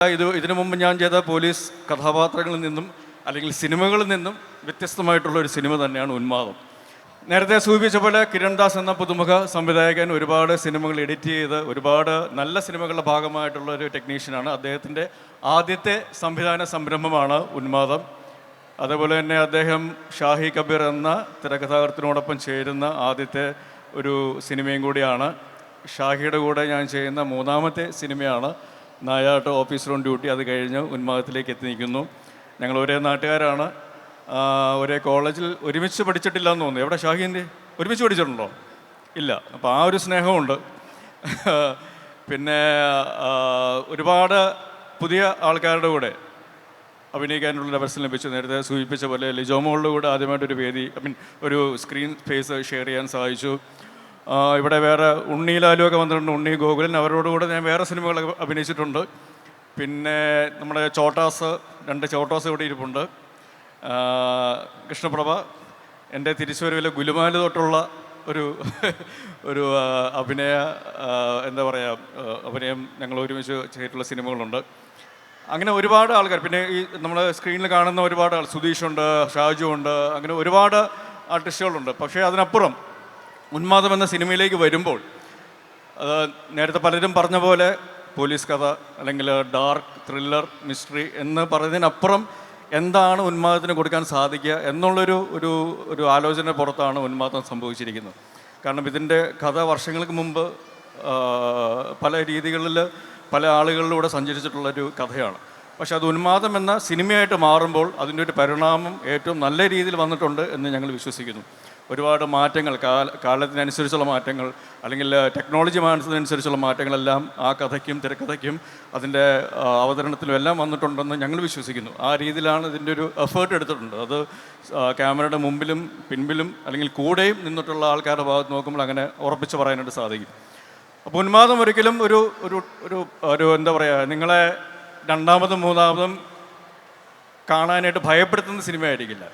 ഇതിനു മുമ്പ് ഞാൻ ചെയ്ത പോലീസ് കഥാപാത്രങ്ങളിൽ നിന്നും അല്ലെങ്കിൽ സിനിമകളിൽ നിന്നും വ്യത്യസ്തമായിട്ടുള്ള ഒരു സിനിമ തന്നെയാണ് ഉന്മാദം. നേരത്തെ സൂചിപ്പിച്ച പോലെ കിരൺദാസ് എന്ന പുതുമുഖ സംവിധായകൻ ഒരുപാട് സിനിമകൾ എഡിറ്റ് ചെയ്ത് ഒരുപാട് നല്ല സിനിമകളുടെ ഭാഗമായിട്ടുള്ള ഒരു ടെക്നീഷ്യനാണ്. അദ്ദേഹത്തിൻ്റെ ആദ്യത്തെ സംവിധാന സംരംഭമാണ് ഉന്മാദം. അതേപോലെ തന്നെ അദ്ദേഹം ഷാഹി കബീർ എന്ന തിരക്കഥാകൃത്തിനോടൊപ്പം ചേരുന്ന ആദ്യത്തെ ഒരു സിനിമയും കൂടിയാണ്. ഷാഹിയുടെ കൂടെ ഞാൻ ചെയ്യുന്ന മൂന്നാമത്തെ സിനിമയാണ് നായാട്ട് ഓഫീസർ ഓൺ ഡ്യൂട്ടി. അത് കഴിഞ്ഞ് ഉന്മാദത്തിലേക്ക് എത്തി നിൽക്കുന്നു. ഞങ്ങൾ ഒരേ നാട്ടുകാരാണ്, ഒരേ കോളേജിൽ ഒരുമിച്ച് പഠിച്ചിട്ടില്ല എന്ന് തോന്നുന്നു. എവിടെ ഷാഹിൻ്റെ ഒരുമിച്ച് പഠിച്ചിട്ടുണ്ടോ? ഇല്ല. അപ്പോൾ ആ ഒരു സ്നേഹമുണ്ട്. പിന്നെ ഒരുപാട് പുതിയ ആൾക്കാരുടെ കൂടെ അഭിനയിക്കാനുള്ള അവസരം ലഭിച്ചു. നേരത്തെ സൂചിപ്പിച്ച പോലെ ലിജോമോളുടെ കൂടെ ആദ്യമായിട്ടൊരു വേദി ഒരു സ്ക്രീൻ സ്പേസ് ഷെയർ ചെയ്യാൻ സാധിച്ചു. ഇവിടെ വേറെ ഉണ്ണി ലാലുവൊക്കെ വന്നിട്ടുണ്ട്, ഉണ്ണി ഗോകുലൻ, അവരോടുകൂടെ ഞാൻ വേറെ സിനിമകളൊക്കെ അഭിനയിച്ചിട്ടുണ്ട്. പിന്നെ നമ്മുടെ രണ്ട് ചോട്ടാസ് ഇവിടെ ഇരിപ്പുണ്ട്. കൃഷ്ണപ്രഭ, എൻ്റെ തിരിച്ചുവരവിലെ ഗുലുമാല് തൊട്ടുള്ള ഒരു അഭിനയം ഞങ്ങൾ ഒരുമിച്ച് ചെയ്തിട്ടുള്ള സിനിമകളുണ്ട്. അങ്ങനെ ഒരുപാട് ആൾക്കാർ, പിന്നെ ഈ നമ്മൾ സ്ക്രീനിൽ കാണുന്ന ഒരുപാട് സുധീഷുണ്ട്, ഷാജു ഉണ്ട്, അങ്ങനെ ഒരുപാട് ആർട്ടിസ്റ്റുകളുണ്ട്. പക്ഷേ അതിനപ്പുറം ഉന്മാദം എന്ന സിനിമയിലേക്ക് വരുമ്പോൾ നേരത്തെ പലരും പറഞ്ഞ പോലെ പോലീസ് കഥ അല്ലെങ്കിൽ ഡാർക്ക് ത്രില്ലർ മിസ്റ്ററി എന്ന് പറയുന്നതിനപ്പുറം എന്താണ് ഉന്മാദത്തിന് കൊടുക്കാൻ സാധിക്കുക എന്നുള്ളൊരു ആലോചന പുറത്താണ് ഉന്മാദം സംഭവിച്ചിരിക്കുന്നത്. കാരണം ഇതിൻ്റെ കഥ വർഷങ്ങൾക്ക് മുമ്പ് പല രീതികളിൽ പല ആളുകളിലൂടെ സഞ്ചരിച്ചിട്ടുള്ളൊരു കഥയാണ്. പക്ഷെ അത് ഉന്മാദം എന്ന സിനിമയായിട്ട് മാറുമ്പോൾ അതിൻ്റെ ഒരു പരിണാമം ഏറ്റവും നല്ല രീതിയിൽ വന്നിട്ടുണ്ട് എന്ന് ഞങ്ങൾ വിശ്വസിക്കുന്നു. ഒരുപാട് മാറ്റങ്ങൾ, കാലത്തിനനുസരിച്ചുള്ള മാറ്റങ്ങൾ അല്ലെങ്കിൽ ടെക്നോളജി മാറുന്നതിനനുസരിച്ചുള്ള മാറ്റങ്ങളെല്ലാം ആ കഥയ്ക്കും തിരക്കഥയ്ക്കും അതിൻ്റെ അവതരണത്തിലും എല്ലാം വന്നിട്ടുണ്ടെന്ന് ഞങ്ങൾ വിശ്വസിക്കുന്നു. ആ രീതിയിലാണ് ഇതിൻ്റെ ഒരു എഫേർട്ട് എടുത്തിട്ടുണ്ട്. അത് ക്യാമറയുടെ മുമ്പിലും പിൻപിലും അല്ലെങ്കിൽ കൂടെയും നിന്നിട്ടുള്ള ആൾക്കാരുടെ ഭാഗത്ത് നോക്കുമ്പോൾ അങ്ങനെ ഉറപ്പിച്ച് പറയാനായിട്ട് സാധിക്കും. അപ്പോൾ ഉന്മാദം ഒരിക്കലും നിങ്ങളെ രണ്ടാമതും മൂന്നാമതും കാണാനായിട്ട് ഭയപ്പെടുത്തുന്ന സിനിമയായിരിക്കില്ല.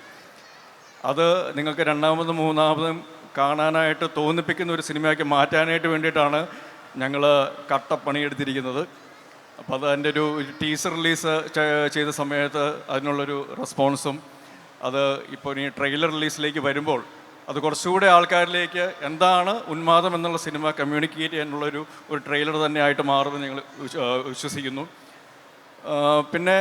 അത് നിങ്ങൾക്ക് രണ്ടാമതും മൂന്നാമതും കാണാനായിട്ട് തോന്നിപ്പിക്കുന്ന ഒരു സിനിമയാക്കി മാറ്റാനായിട്ട് വേണ്ടിയിട്ടാണ് ഞങ്ങൾ കട്ടപ്പണിയെടുത്തിരിക്കുന്നത്. അപ്പോൾ അത് അതിൻ്റെ ഒരു ടീസർ റിലീസ് ചെയ്ത സമയത്ത് അതിനുള്ളൊരു റെസ്പോൺസും അത് ഇപ്പോൾ ഇനി ട്രെയിലർ റിലീസിലേക്ക് വരുമ്പോൾ അത് കുറച്ചുകൂടെ ആൾക്കാരിലേക്ക് എന്താണ് ഉന്മാദം എന്നുള്ള സിനിമ കമ്മ്യൂണിക്കേറ്റ് ചെയ്യാനുള്ളൊരു ട്രെയിലർ തന്നെ ആയിട്ട് മാറുമെന്ന് ഞങ്ങൾ വിശ്വസിക്കുന്നു. പിന്നെ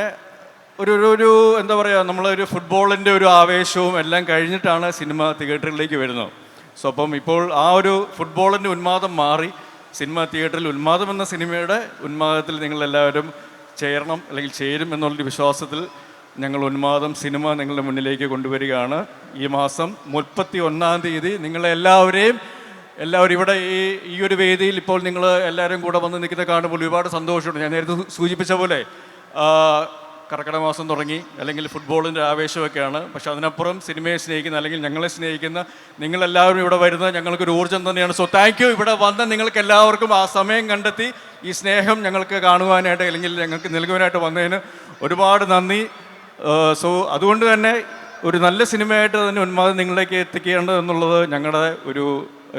നമ്മളൊരു ഫുട്ബോളിൻ്റെ ഒരു ആവേശവും എല്ലാം കഴിഞ്ഞിട്ടാണ് സിനിമ തിയേറ്ററിലേക്ക് വരുന്നത്. സോ അപ്പം ഇപ്പോൾ ആ ഒരു ഫുട്ബോളിൻ്റെ ഉന്മാദം മാറി സിനിമ തിയേറ്ററിൽ ഉന്മാദം എന്ന സിനിമയുടെ ഉന്മാദത്തിൽ നിങ്ങളെല്ലാവരും ചേരണം അല്ലെങ്കിൽ ചേരും എന്നുള്ളൊരു വിശ്വാസത്തിൽ ഞങ്ങൾ ഉന്മാദം സിനിമ നിങ്ങളുടെ മുന്നിലേക്ക് കൊണ്ടുവരികയാണ്. ഈ മാസം 31-ാം തീയതി നിങ്ങളെല്ലാവരും ഇവിടെ ഈ ഒരു വേദിയിൽ ഇപ്പോൾ നിങ്ങൾ എല്ലാവരും കൂടെ വന്ന് നിൽക്കുന്ന കാണുമ്പോൾ ഒരുപാട് സന്തോഷമുണ്ട്. ഞാൻ നേരത്തെ സൂചിപ്പിച്ച പോലെ കർക്കിടക മാസം തുടങ്ങി അല്ലെങ്കിൽ ഫുട്ബോളിൻ്റെ ആവേശമൊക്കെയാണ്. പക്ഷെ അതിനപ്പുറം സിനിമയെ സ്നേഹിക്കുന്ന അല്ലെങ്കിൽ ഞങ്ങളെ സ്നേഹിക്കുന്ന നിങ്ങളെല്ലാവരും ഇവിടെ വരുന്നത് ഞങ്ങൾക്കൊരു ഊർജ്ജം തന്നെയാണ്. So thank you. ഇവിടെ വന്ന നിങ്ങൾക്ക് എല്ലാവർക്കും ആ സമയം കണ്ടെത്തി ഈ സ്നേഹം ഞങ്ങൾക്ക് കാണുവാനായിട്ട് അല്ലെങ്കിൽ ഞങ്ങൾക്ക് നൽകുവാനായിട്ട് വന്നതിന് ഒരുപാട് നന്ദി. സോ അതുകൊണ്ട് തന്നെ ഒരു നല്ല സിനിമയായിട്ട് തന്നെ ഉന്മാദം നിങ്ങളിലേക്ക് എത്തിക്കേണ്ടത് എന്നുള്ളത് ഞങ്ങളുടെ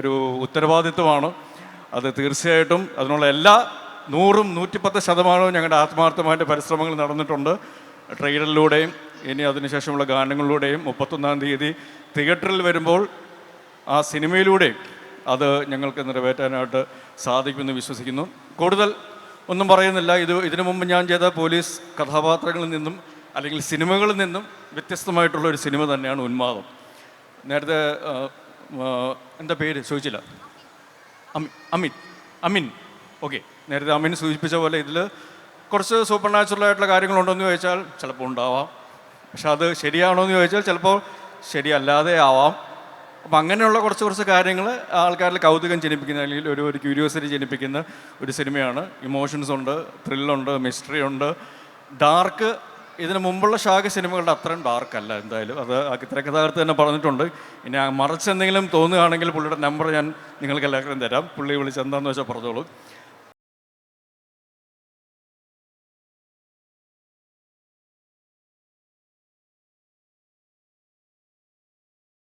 ഒരു ഉത്തരവാദിത്വമാണ്. അത് തീർച്ചയായിട്ടും അതിനുള്ള എല്ലാ 100-110% ഞങ്ങളുടെ ആത്മാർത്ഥമായിട്ട് പരിശ്രമങ്ങൾ നടന്നിട്ടുണ്ട്. ട്രെയിലറിലൂടെയും ഇനി അതിനുശേഷമുള്ള ഗാനങ്ങളിലൂടെയും 31-ാം തീയതി തിയേറ്ററിൽ വരുമ്പോൾ ആ സിനിമയിലൂടെയും അത് ഞങ്ങൾക്ക് നിറവേറ്റാനായിട്ട് സാധിക്കുമെന്ന് വിശ്വസിക്കുന്നു. കൂടുതൽ ഒന്നും പറയുന്നില്ല. ഇതിനു മുമ്പ് ഞാൻ ചെയ്ത പോലീസ് കഥാപാത്രങ്ങളിൽ നിന്നും അല്ലെങ്കിൽ സിനിമകളിൽ നിന്നും വ്യത്യസ്തമായിട്ടുള്ള ഒരു സിനിമ തന്നെയാണ് ഉന്മാദം. നേരത്തെ എന്താ പേര് ചോദിച്ചില്ല, അമിൻ. ഓക്കെ, നേരത്തെ അമിൻ സൂചിപ്പിച്ച പോലെ ഇതിൽ കുറച്ച് സൂപ്പർ നാച്ചുറൽ ആയിട്ടുള്ള കാര്യങ്ങളുണ്ടോ എന്ന് ചോദിച്ചാൽ ചിലപ്പോൾ ഉണ്ടാവാം. പക്ഷെ അത് ശരിയാണോ എന്ന് ചോദിച്ചാൽ ചിലപ്പോൾ ശരിയല്ലാതെ ആവാം. അപ്പം അങ്ങനെയുള്ള കുറച്ച് കാര്യങ്ങൾ ആൾക്കാരിൽ കൗതുകം ജനിപ്പിക്കുന്ന അല്ലെങ്കിൽ ഒരു ക്യൂരിയോസിറ്റി ജനിപ്പിക്കുന്ന ഒരു സിനിമയാണ്. ഇമോഷൻസ് ഉണ്ട്, ത്രില്ലുണ്ട്, മിസ്റ്ററി ഉണ്ട്. ഡാർക്ക് ഇതിന് മുമ്പുള്ള സിനിമകളുടെ അത്രയും ഡാർക്കല്ല. എന്തായാലും അത് തിരക്കഥാകൃത്ത് തന്നെ പറഞ്ഞിട്ടുണ്ട്. ഇനി മറിച്ചെന്തെങ്കിലും തോന്നുകയാണെങ്കിൽ പുള്ളിയുടെ നമ്പർ ഞാൻ നിങ്ങൾക്ക് എല്ലാവർക്കും തരാം. പുള്ളി വിളിച്ച് എന്താണെന്ന് വെച്ചാൽ പറഞ്ഞോളൂ.